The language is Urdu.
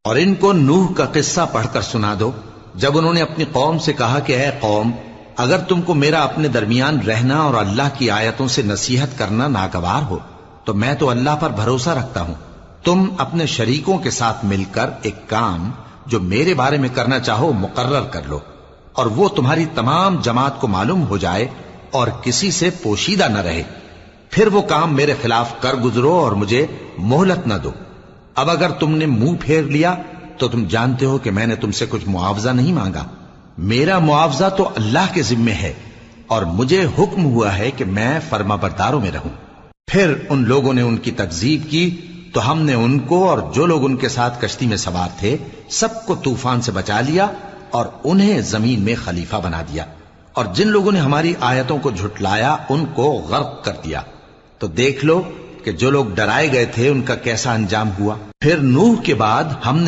اور ان کو نوح کا قصہ پڑھ کر سنا دو جب انہوں نے اپنی قوم سے کہا کہ اے قوم، اگر تم کو میرا اپنے درمیان رہنا اور اللہ کی آیتوں سے نصیحت کرنا ناگوار ہو تو میں تو اللہ پر بھروسہ رکھتا ہوں، تم اپنے شریکوں کے ساتھ مل کر ایک کام جو میرے بارے میں کرنا چاہو مقرر کر لو، اور وہ تمہاری تمام جماعت کو معلوم ہو جائے اور کسی سے پوشیدہ نہ رہے، پھر وہ کام میرے خلاف کر گزرو اور مجھے مہلت نہ دو۔ اب اگر تم نے منہ پھیر لیا تو تم جانتے ہو کہ میں نے تم سے کچھ معاوضہ نہیں مانگا، میرا معاوضہ تو اللہ کے ذمے ہے، اور مجھے حکم ہوا ہے کہ میں فرما برداروں میں رہوں۔ پھر ان لوگوں نے ان کی تکذیب کی تو ہم نے ان کو اور جو لوگ ان کے ساتھ کشتی میں سوار تھے سب کو طوفان سے بچا لیا اور انہیں زمین میں خلیفہ بنا دیا، اور جن لوگوں نے ہماری آیتوں کو جھٹلایا ان کو غرق کر دیا۔ تو دیکھ لو کہ جو لوگ ڈرائے گئے تھے ان کا کیسا انجام ہوا۔ پھر نوح کے بعد ہم نے